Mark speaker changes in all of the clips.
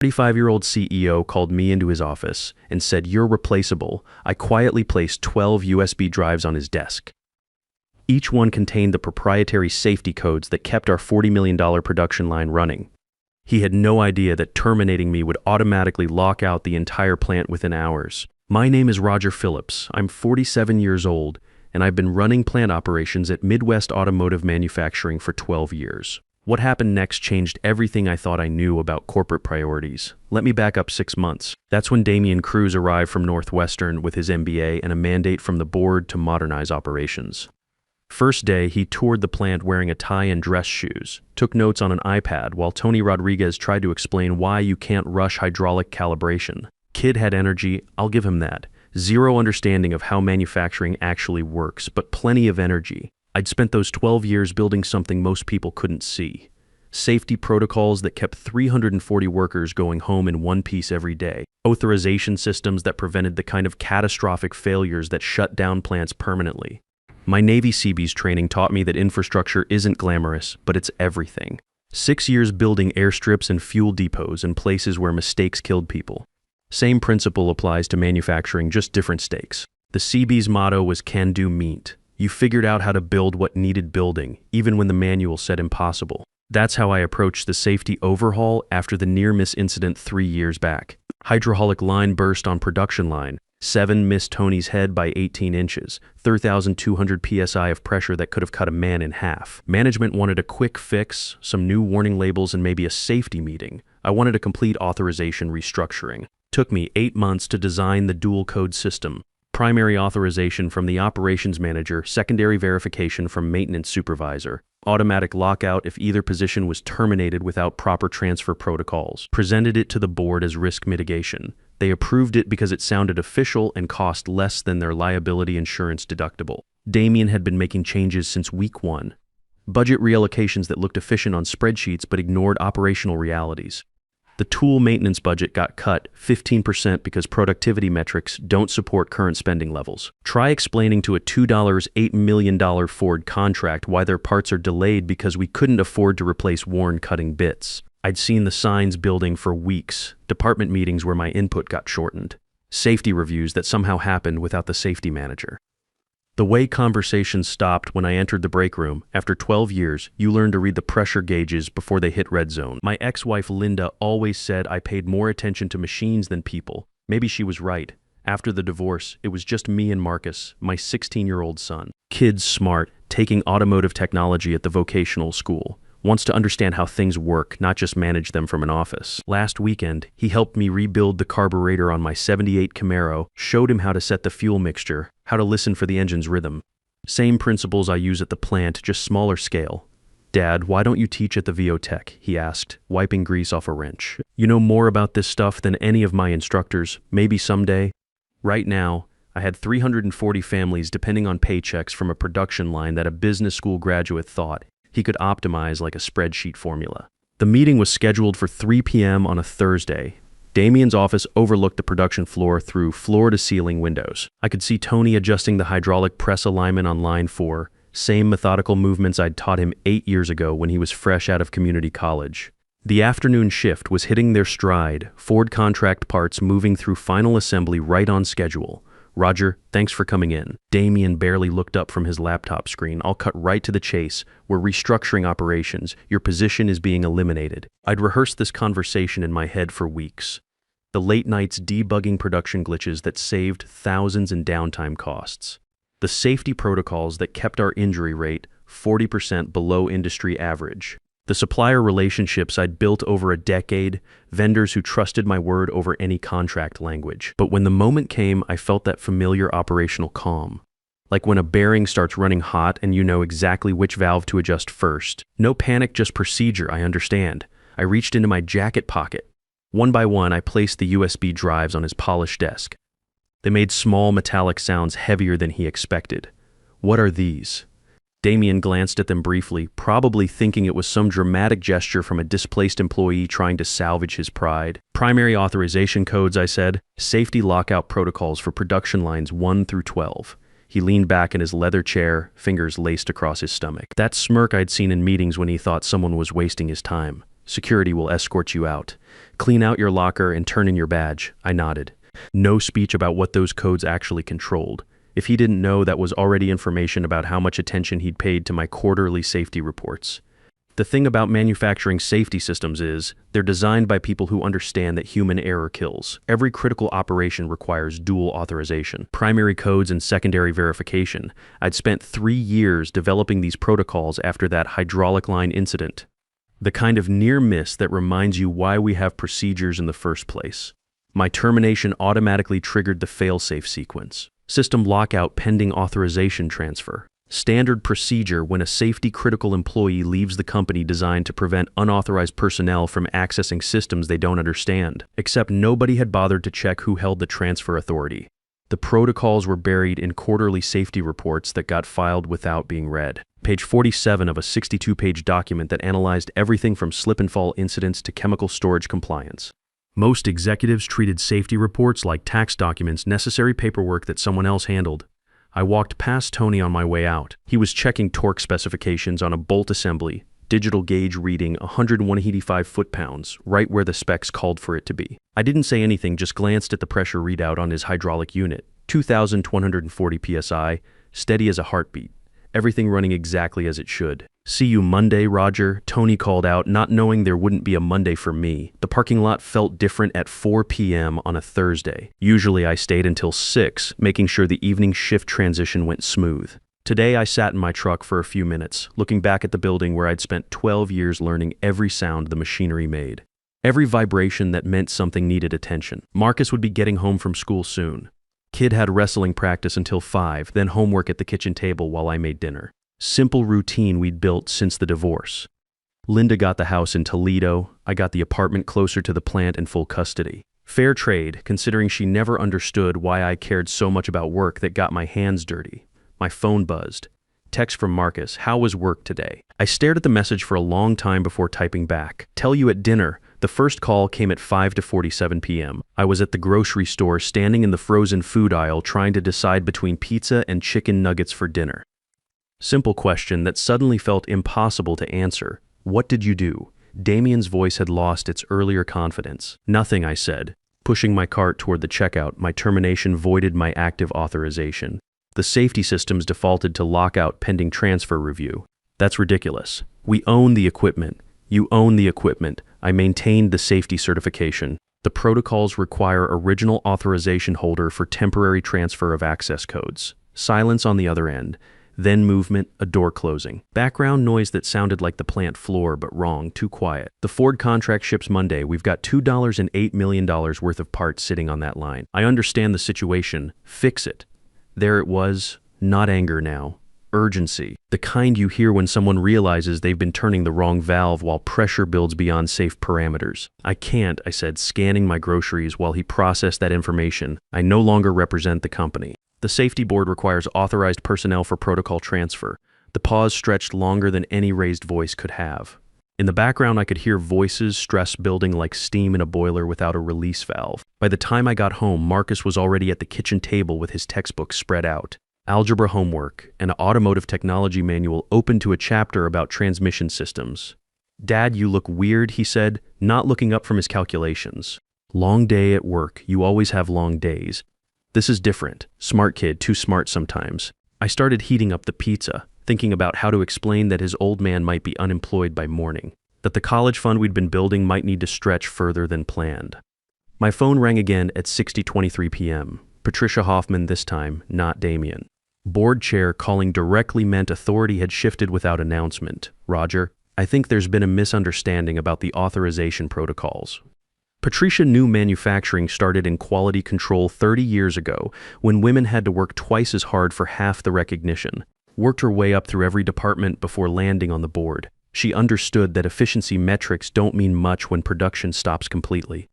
Speaker 1: 35-year-old CEO called me into his office and said, "You're replaceable." I quietly placed 12 USB drives on his desk. Each one contained the proprietary safety codes that kept our $40 million production line running. He had no idea that terminating me would automatically lock out the entire plant within hours. My name is Roger Phillips. I'm 47 years old, and I've been running plant operations at Midwest Automotive Manufacturing for 12 years. What happened next changed everything I thought I knew about corporate priorities. Let me back up 6 months. That's when Damian Cruz arrived from Northwestern with his MBA and a mandate from the board to modernize operations. First day, he toured the plant wearing a tie and dress shoes, took notes on an iPad while Tony Rodriguez tried to explain why you can't rush hydraulic calibration. Kid had energy, I'll give him that. Zero understanding of how manufacturing actually works, but plenty of energy. I'd spent those 12 years building something most people couldn't see. Safety protocols that kept 340 workers going home in one piece every day. Authorization systems that prevented the kind of catastrophic failures that shut down plants permanently. My Navy Seabees training taught me that infrastructure isn't glamorous, but it's everything. 6 years building airstrips and fuel depots in places where mistakes killed people. Same principle applies to manufacturing, just different stakes. The Seabees motto was "Can do meet." You figured out how to build what needed building, even when the manual said impossible. That's how I approached the safety overhaul after the near-miss incident 3 years back. Hydraulic line burst on production line. 7 missed Tony's head by 18 inches, 3,200 psi of pressure that could have cut a man in half. Management wanted a quick fix, some new warning labels, and maybe a safety meeting. I wanted a complete authorization restructuring. Took me 8 months to design the dual code system. Primary authorization from the operations manager, secondary verification from maintenance supervisor, automatic lockout if either position was terminated without proper transfer protocols. Presented it to the board as risk mitigation. They approved it because it sounded official and cost less than their liability insurance deductible. Damian had been making changes since week 1. Budget reallocations that looked efficient on spreadsheets but ignored operational realities. The tool maintenance budget got cut 15% because productivity metrics don't support current spending levels. Try explaining to a $8 million Ford contract why their parts are delayed because we couldn't afford to replace worn cutting bits. I'd seen the signs building for weeks, department meetings where my input got shortened, safety reviews that somehow happened without the safety manager. The way conversations stopped when I entered the break room, after 12 years, you learn to read the pressure gauges before they hit red zone. My ex-wife Linda always said I paid more attention to machines than people. Maybe she was right. After the divorce, it was just me and Marcus, my 16-year-old son. Kid's smart, taking automotive technology at the vocational school. Wants to understand how things work, not just manage them from an office. Last weekend, he helped me rebuild the carburetor on my '78 Camaro, showed him how to set the fuel mixture, how to listen for the engine's rhythm. Same principles I use at the plant, just smaller scale. "Dad, why don't you teach at the VO Tech?" he asked, wiping grease off a wrench. "You know more about this stuff than any of my instructors, maybe someday." Right now, I had 340 families depending on paychecks from a production line that a business school graduate thought he could optimize like a spreadsheet formula. The meeting was scheduled for 3 p.m. on a Thursday. Damian's office overlooked the production floor through floor-to-ceiling windows. I could see Tony adjusting the hydraulic press alignment on line 4, same methodical movements I'd taught him 8 years ago when he was fresh out of community college. The afternoon shift was hitting their stride, Ford contract parts moving through final assembly right on schedule. "Roger, thanks for coming in." Damian barely looked up from his laptop screen. "I'll cut right to the chase. We're restructuring operations. Your position is being eliminated." I'd rehearsed this conversation in my head for weeks. The late nights debugging production glitches that saved thousands in downtime costs. The safety protocols that kept our injury rate 40% below industry average. The supplier relationships I'd built over a decade, vendors who trusted my word over any contract language. But when the moment came, I felt that familiar operational calm. Like when a bearing starts running hot and you know exactly which valve to adjust first. No panic, just procedure, I understand. I reached into my jacket pocket. One by one, I placed the USB drives on his polished desk. They made small metallic sounds heavier than he expected. "What are these?" Damian glanced at them briefly, probably thinking it was some dramatic gesture from a displaced employee trying to salvage his pride. "Primary authorization codes," I said. "Safety lockout protocols for production lines 1 through 12. He leaned back in his leather chair, fingers laced across his stomach. That smirk I'd seen in meetings when he thought someone was wasting his time. Security will escort you out. Clean out your locker and turn in your badge. I nodded. No speech about what those codes actually controlled. If he didn't know, that was already information about how much attention he'd paid to my quarterly safety reports. The thing about manufacturing safety systems is, they're designed by people who understand that human error kills. Every critical operation requires dual authorization, primary codes and secondary verification. I'd spent 3 years developing these protocols after that hydraulic line incident. The kind of near miss that reminds you why we have procedures in the first place. My termination automatically triggered the fail-safe sequence. System lockout pending authorization transfer. Standard procedure when a safety-critical employee leaves the company designed to prevent unauthorized personnel from accessing systems they don't understand. Except nobody had bothered to check who held the transfer authority. The protocols were buried in quarterly safety reports that got filed without being read. Page 47 of a 62-page document that analyzed everything from slip-and-fall incidents to chemical storage compliance. Most executives treated safety reports like tax documents, necessary paperwork that someone else handled. I walked past Tony on my way out. He was checking torque specifications on a bolt assembly, digital gauge reading 185 foot-pounds, right where the specs called for it to be. I didn't say anything, just glanced at the pressure readout on his hydraulic unit. 2,140 psi, steady as a heartbeat. Everything running exactly as it should. "See you Monday, Roger," Tony called out, not knowing there wouldn't be a Monday for me. The parking lot felt different at 4 p.m. on a Thursday. Usually I stayed until 6, making sure the evening shift transition went smooth. Today I sat in my truck for a few minutes, looking back at the building where I'd spent 12 years learning every sound the machinery made. Every vibration that meant something needed attention. Marcus would be getting home from school soon. Kid had wrestling practice until 5, then homework at the kitchen table while I made dinner. Simple routine we'd built since the divorce. Linda got the house in Toledo. I got the apartment closer to the plant in full custody. Fair trade, considering she never understood why I cared so much about work that got my hands dirty. My phone buzzed. Text from Marcus, "How was work today?" I stared at the message for a long time before typing back. "Tell you at dinner." The first call came at 5:47 p.m. I was at the grocery store standing in the frozen food aisle trying to decide between pizza and chicken nuggets for dinner. Simple question that suddenly felt impossible to answer. "What did you do?" Damien's voice had lost its earlier confidence. "Nothing," I said. Pushing my cart toward the checkout, my termination voided my active authorization. The safety systems defaulted to lockout pending transfer review. That's ridiculous. We own the equipment. You own the equipment. I maintained the safety certification. The protocols require original authorization holder for temporary transfer of access codes. Silence on the other end. Then movement, a door closing. Background noise that sounded like the plant floor, but wrong, too quiet. "The Ford contract ships Monday. We've got $2.8 million worth of parts sitting on that line. I understand the situation. Fix it." There it was, not anger now. Urgency. The kind you hear when someone realizes they've been turning the wrong valve while pressure builds beyond safe parameters. "I can't," I said, scanning my groceries while he processed that information. "I no longer represent the company. The safety board requires authorized personnel for protocol transfer." The pause stretched longer than any raised voice could have. In the background, I could hear voices, stress building like steam in a boiler without a release valve. By the time I got home, Marcus was already at the kitchen table with his textbook spread out. Algebra homework, an automotive technology manual open to a chapter about transmission systems. "Dad, you look weird," he said, not looking up from his calculations. "Long day at work. You always have long days. This is different. Smart kid, too smart sometimes." I started heating up the pizza, thinking about how to explain that his old man might be unemployed by morning, that the college fund we'd been building might need to stretch further than planned. My phone rang again at 6:23 p.m. Patricia Hoffman this time, not Damien. Board chair calling directly meant authority had shifted without announcement. "Roger, I think there's been a misunderstanding about the authorization protocols." Patricia knew manufacturing started in quality control 30 years ago, when women had to work twice as hard for half the recognition. Worked her way up through every department before landing on the board. She understood that efficiency metrics don't mean much when production stops completely.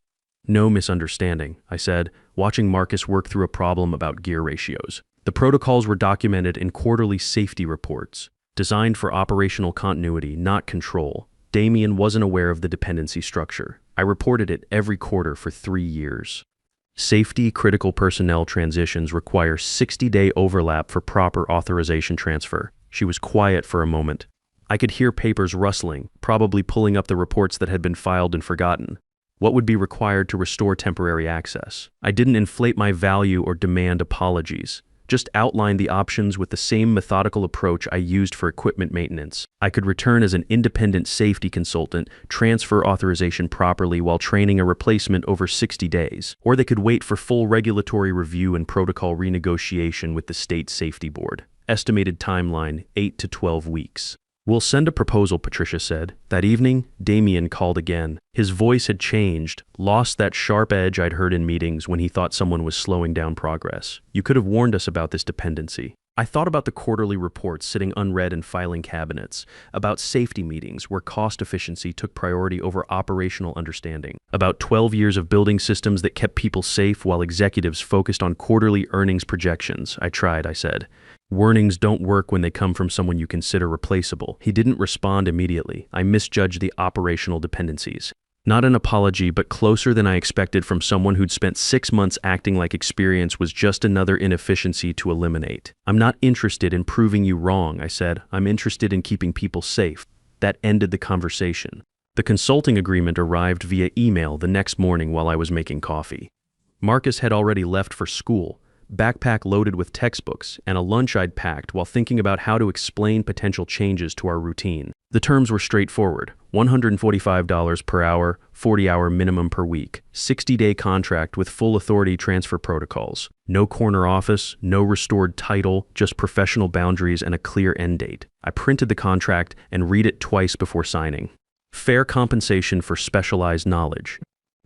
Speaker 1: "No misunderstanding," I said, watching Marcus work through a problem about gear ratios. The protocols were documented in quarterly safety reports, designed for operational continuity, not control. Damien wasn't aware of the dependency structure. I reported it every quarter for 3 years. Safety critical personnel transitions require 60-day overlap for proper authorization transfer. She was quiet for a moment. I could hear papers rustling, probably pulling up the reports that had been filed and forgotten. What would be required to restore temporary access? I didn't inflate my value or demand apologies. Just outlined the options with the same methodical approach I used for equipment maintenance. I could return as an independent safety consultant, transfer authorization properly while training a replacement over 60 days, or they could wait for full regulatory review and protocol renegotiation with the state safety board. Estimated timeline, 8 to 12 weeks. "We'll send a proposal," Patricia said. That evening, Damien called again. His voice had changed, lost that sharp edge I'd heard in meetings when he thought someone was slowing down progress. "You could have warned us about this dependency." I thought about the quarterly reports sitting unread in filing cabinets, about safety meetings where cost efficiency took priority over operational understanding, about 12 years of building systems that kept people safe while executives focused on quarterly earnings projections. I said. "Warnings don't work when they come from someone you consider replaceable." He didn't respond immediately. I misjudged the operational dependencies. Not an apology, but closer than I expected from someone who'd spent 6 months acting like experience was just another inefficiency to eliminate. "I'm not interested in proving you wrong," I said. "I'm interested in keeping people safe." That ended the conversation. The consulting agreement arrived via email the next morning while I was making coffee. Marcus had already left for school, backpack loaded with textbooks, and a lunch I'd packed while thinking about how to explain potential changes to our routine. The terms were straightforward: $145 per hour, 40-hour minimum per week, 60-day contract with full authority transfer protocols. No corner office, no restored title, just professional boundaries and a clear end date. I printed the contract and read it twice before signing. Fair compensation for specialized knowledge.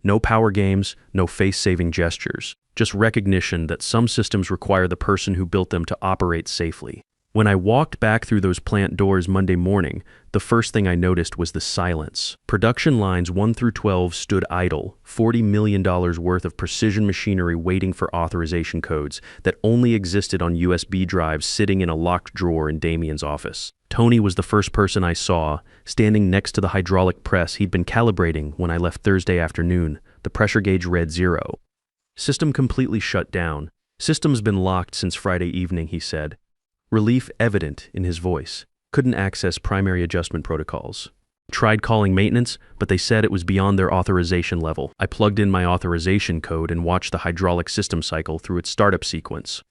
Speaker 1: No power games, no face-saving gestures. Just recognition that some systems require the person who built them to operate safely. When I walked back through those plant doors Monday morning, the first thing I noticed was the silence. Production lines 1 through 12 stood idle, $40 million worth of precision machinery waiting for authorization codes that only existed on USB drives sitting in a locked drawer in Damien's office. Tony was the first person I saw, standing next to the hydraulic press he'd been calibrating when I left Thursday afternoon. The pressure gauge read 0. "System completely shut down. System's been locked since Friday evening," he said. Relief evident in his voice. "Couldn't access primary adjustment protocols. Tried calling maintenance, but they said it was beyond their authorization level." I plugged in my authorization code and watched the hydraulic system cycle through its startup sequence.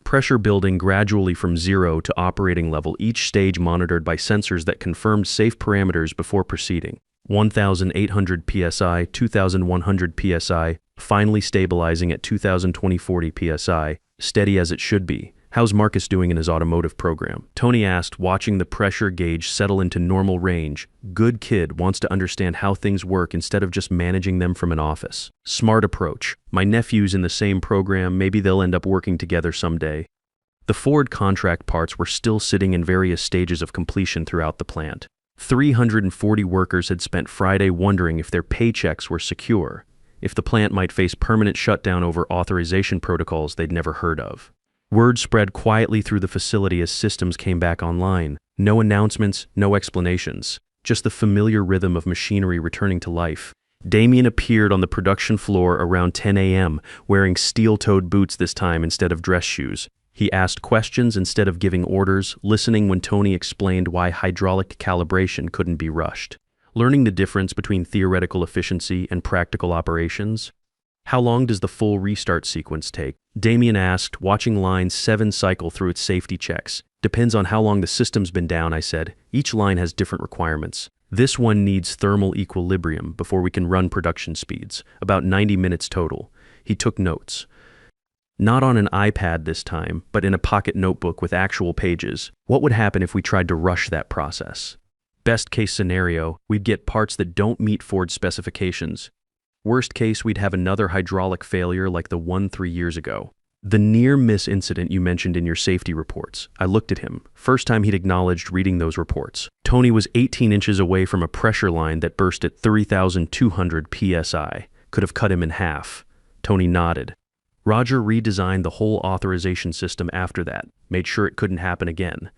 Speaker 1: Pressure building gradually from 0 to operating level, each stage monitored by sensors that confirmed safe parameters before proceeding. 1,800 psi, 2,100 psi, finally stabilizing at 2,020/40 psi, steady as it should be. "How's Marcus doing in his automotive program?" Tony asked, watching the pressure gauge settle into normal range. "Good kid, wants to understand how things work instead of just managing them from an office. Smart approach. My nephew's in the same program, maybe they'll end up working together someday." The Ford contract parts were still sitting in various stages of completion throughout the plant. 340 workers had spent Friday wondering if their paychecks were secure, if the plant might face permanent shutdown over authorization protocols they'd never heard of. Word spread quietly through the facility as systems came back online. No announcements, no explanations, just the familiar rhythm of machinery returning to life. Damien appeared on the production floor around 10 a.m., wearing steel-toed boots this time instead of dress shoes. He asked questions instead of giving orders, listening when Tony explained why hydraulic calibration couldn't be rushed. Learning the difference between theoretical efficiency and practical operations. "How long does the full restart sequence take?" Damien asked, watching line 7 cycle through its safety checks. "Depends on how long the system's been down," I said. "Each line has different requirements. This one needs thermal equilibrium before we can run production speeds, about 90 minutes total." He took notes. Not on an iPad this time, but in a pocket notebook with actual pages. What would happen if we tried to rush that process? Best case scenario, we'd get parts that don't meet Ford specifications. Worst case, we'd have another hydraulic failure like the one 3 years ago. "The near-miss incident you mentioned in your safety reports." I looked at him. First time he'd acknowledged reading those reports. Tony was 18 inches away from a pressure line that burst at 3,200 psi. Could have cut him in half. Tony nodded. Roger redesigned the whole authorization system after that, made sure it couldn't happen again.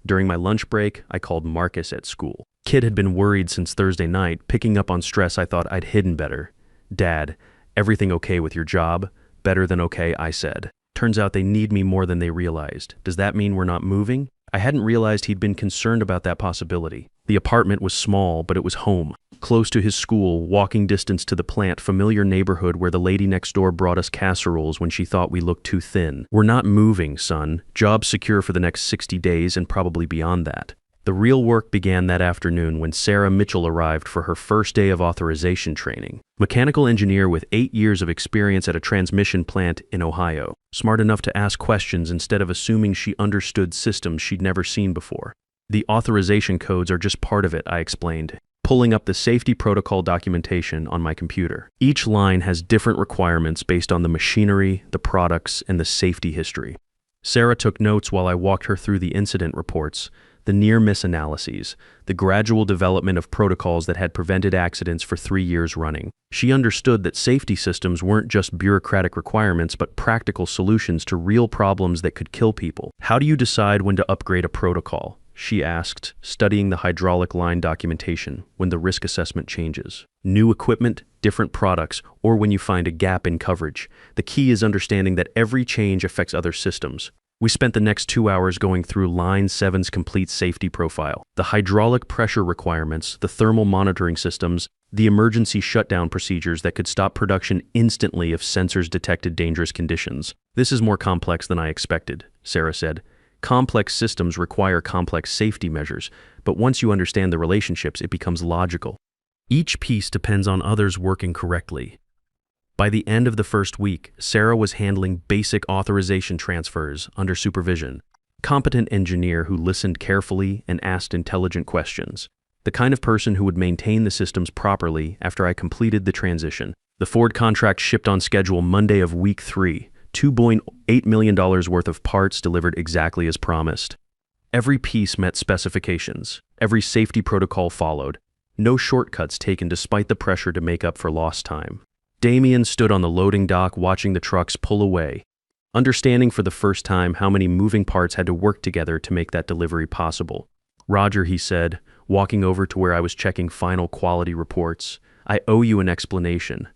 Speaker 1: During my lunch break, I called Marcus at school. Kid had been worried since Thursday night, picking up on stress I thought I'd hidden better. "Dad, everything okay with your job?" "Better than okay," I said. "Turns out they need me more than they realized. Does that mean we're not moving?" I hadn't realized he'd been concerned about that possibility. The apartment was small, but it was home. Close to his school, walking distance to the plant, familiar neighborhood where the lady next door brought us casseroles when she thought we looked too thin. We're not moving, son. Job secure for the next 60 days and probably beyond that. The real work began that afternoon when Sarah Mitchell arrived for her first day of authorization training. Mechanical engineer with 8 years of experience at a transmission plant in Ohio. Smart enough to ask questions instead of assuming she understood systems she'd never seen before. The authorization codes are just part of it, I explained, pulling up the safety protocol documentation on my computer. Each line has different requirements based on the machinery, the products, and the safety history. Sarah took notes while I walked her through the incident reports, the near-miss analyses, the gradual development of protocols that had prevented accidents for 3 years running. She understood that safety systems weren't just bureaucratic requirements but practical solutions to real problems that could kill people. How do you decide when to upgrade a protocol? She asked, studying the hydraulic line documentation, when the risk assessment changes. New equipment, different products, or when you find a gap in coverage. The key is understanding that every change affects other systems. We spent the next 2 hours going through Line 7's complete safety profile, the hydraulic pressure requirements, the thermal monitoring systems, the emergency shutdown procedures that could stop production instantly if sensors detected dangerous conditions. This is more complex than I expected, Sarah said. Complex systems require complex safety measures, but once you understand the relationships, it becomes logical. Each piece depends on others working correctly. By the end of the first week, Sarah was handling basic authorization transfers under supervision. Competent engineer who listened carefully and asked intelligent questions. The kind of person who would maintain the systems properly after I completed the transition. The Ford contract shipped on schedule Monday of week 3. $2.8 million worth of parts delivered exactly as promised. Every piece met specifications. Every safety protocol followed. No shortcuts taken despite the pressure to make up for lost time. Damien stood on the loading dock watching the trucks pull away, understanding for the first time how many moving parts had to work together to make that delivery possible. Roger, he said, walking over to where I was checking final quality reports, I owe you an explanation.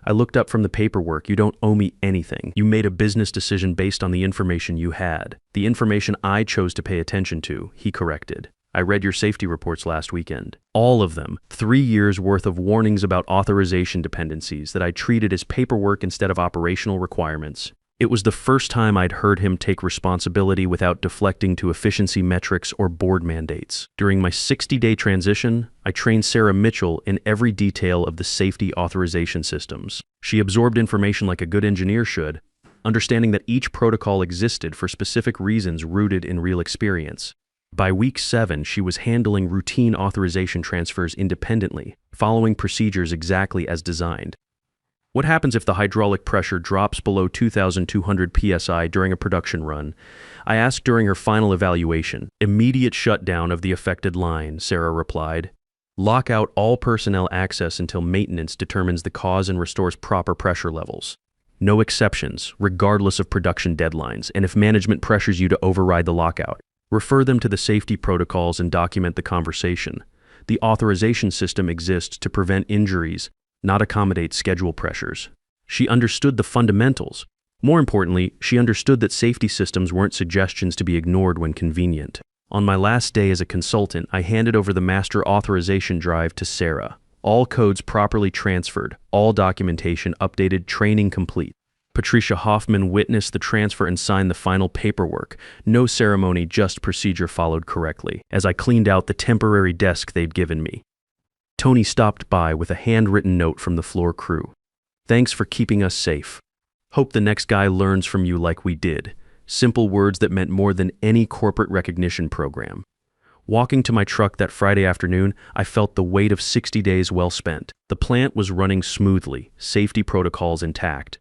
Speaker 1: I looked up from the paperwork. You don't owe me anything. You made a business decision based on the information you had. The information I chose to pay attention to, he corrected. I read your safety reports last weekend. All of them. 3 years worth of warnings about authorization dependencies that I treated as paperwork instead of operational requirements. It was the first time I'd heard him take responsibility without deflecting to efficiency metrics or board mandates. During my 60-day transition, I trained Sarah Mitchell in every detail of the safety authorization systems. She absorbed information like a good engineer should, understanding that each protocol existed for specific reasons rooted in real experience. By week 7, she was handling routine authorization transfers independently, following procedures exactly as designed. What happens if the hydraulic pressure drops below 2,200 psi during a production run? I asked during her final evaluation. Immediate shutdown of the affected line, Sarah replied. Lock out all personnel access until maintenance determines the cause and restores proper pressure levels. No exceptions, regardless of production deadlines, and if management pressures you to override the lockout, refer them to the safety protocols and document the conversation. The authorization system exists to prevent injuries, not accommodate schedule pressures. She understood the fundamentals. More importantly, she understood that safety systems weren't suggestions to be ignored when convenient. On my last day as a consultant, I handed over the master authorization drive to Sarah. All codes properly transferred, all documentation updated, training complete. Patricia Hoffman witnessed the transfer and signed the final paperwork. No ceremony, just procedure followed correctly, as I cleaned out the temporary desk they'd given me. Tony stopped by with a handwritten note from the floor crew. Thanks for keeping us safe. Hope the next guy learns from you like we did. Simple words that meant more than any corporate recognition program. Walking to my truck that Friday afternoon, I felt the weight of 60 days well spent. The plant was running smoothly, safety protocols intact.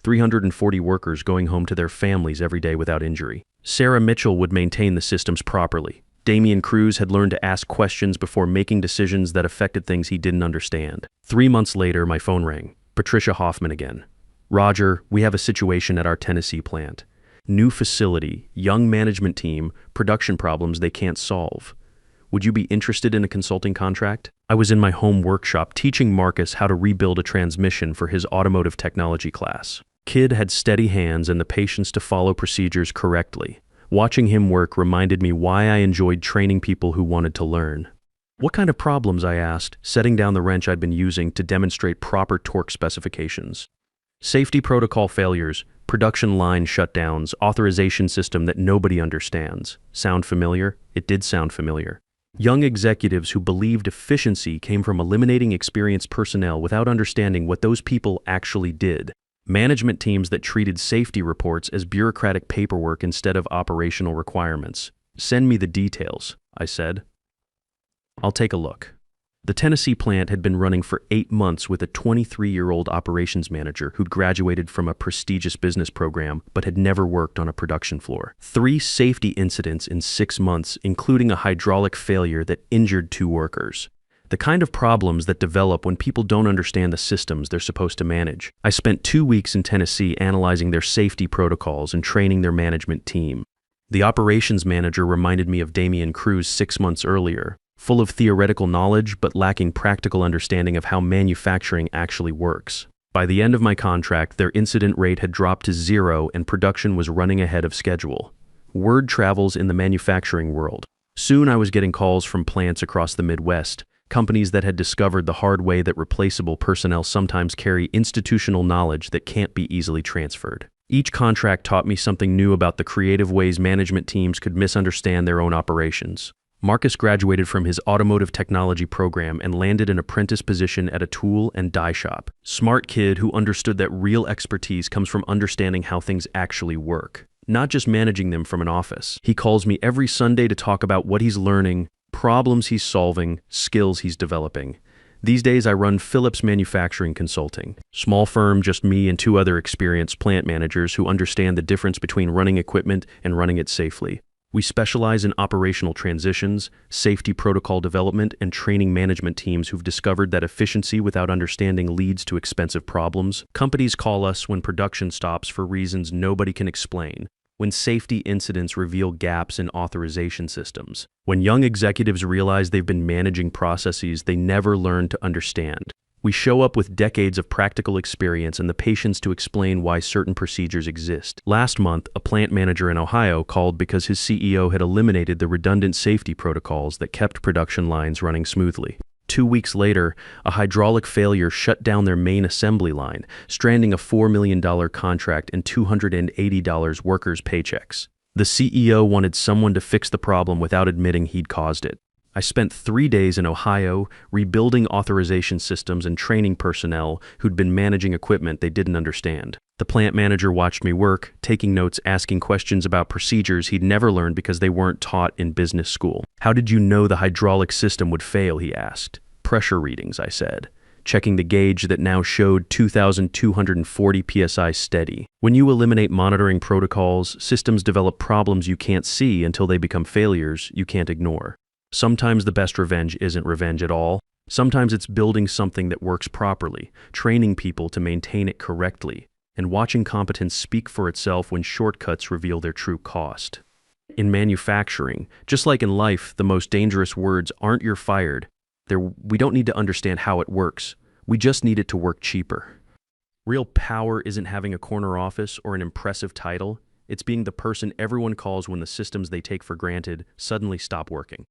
Speaker 1: 340 workers going home to their families every day without injury. Sarah Mitchell would maintain the systems properly. Damian Cruz had learned to ask questions before making decisions that affected things he didn't understand. 3 months later, my phone rang. Patricia Hoffman again. Roger, we have a situation at our Tennessee plant. New facility, young management team, production problems they can't solve. Would you be interested in a consulting contract? I was in my home workshop teaching Marcus how to rebuild a transmission for his automotive technology class. Kid had steady hands and the patience to follow procedures correctly. Watching him work reminded me why I enjoyed training people who wanted to learn. What kind of problems, I asked, setting down the wrench I'd been using to demonstrate proper torque specifications. Safety protocol failures, production line shutdowns, authorization system that nobody understands. Sound familiar? It did sound familiar. Young executives who believed efficiency came from eliminating experienced personnel without understanding what those people actually did. Management teams that treated safety reports as bureaucratic paperwork instead of operational requirements. Send me the details, I said. I'll take a look. The Tennessee plant had been running for 8 months with a 23-year-old operations manager who'd graduated from a prestigious business program but had never worked on a production floor. 3 safety incidents in 6 months, including a hydraulic failure that injured 2 workers. The kind of problems that develop when people don't understand the systems they're supposed to manage. I spent 2 weeks in Tennessee analyzing their safety protocols and training their management team. The operations manager reminded me of Damian Cruz 6 months earlier. Full of theoretical knowledge but lacking practical understanding of how manufacturing actually works. By the end of my contract, their incident rate had dropped to 0 and production was running ahead of schedule. Word travels in the manufacturing world. Soon I was getting calls from plants across the Midwest, companies that had discovered the hard way that replaceable personnel sometimes carry institutional knowledge that can't be easily transferred. Each contract taught me something new about the creative ways management teams could misunderstand their own operations. Marcus graduated from his automotive technology program and landed an apprentice position at a tool and die shop. Smart kid who understood that real expertise comes from understanding how things actually work, not just managing them from an office. He calls me every Sunday to talk about what he's learning, problems he's solving, skills he's developing. These days I run Phillips Manufacturing Consulting. Small firm, just me and 2 other experienced plant managers who understand the difference between running equipment and running it safely. We specialize in operational transitions, safety protocol development, and training management teams who've discovered that efficiency without understanding leads to expensive problems. Companies call us when production stops for reasons nobody can explain, when safety incidents reveal gaps in authorization systems, when young executives realize they've been managing processes they never learned to understand. We show up with decades of practical experience and the patience to explain why certain procedures exist. Last month, a plant manager in Ohio called because his CEO had eliminated the redundant safety protocols that kept production lines running smoothly. 2 weeks later, a hydraulic failure shut down their main assembly line, stranding a $4 million contract and $280 workers' paychecks. The CEO wanted someone to fix the problem without admitting he'd caused it. I spent 3 days in Ohio rebuilding authorization systems and training personnel who'd been managing equipment they didn't understand. The plant manager watched me work, taking notes, asking questions about procedures he'd never learned because they weren't taught in business school. "How did you know the hydraulic system would fail?" he asked. "Pressure readings," I said, checking the gauge that now showed 2,240 psi steady. When you eliminate monitoring protocols, systems develop problems you can't see until they become failures you can't ignore. Sometimes the best revenge isn't revenge at all. Sometimes it's building something that works properly, training people to maintain it correctly, and watching competence speak for itself when shortcuts reveal their true cost. In manufacturing, just like in life, the most dangerous words aren't "you're fired." We don't need to understand how it works. We just need it to work cheaper. Real power isn't having a corner office or an impressive title. It's being the person everyone calls when the systems they take for granted suddenly stop working.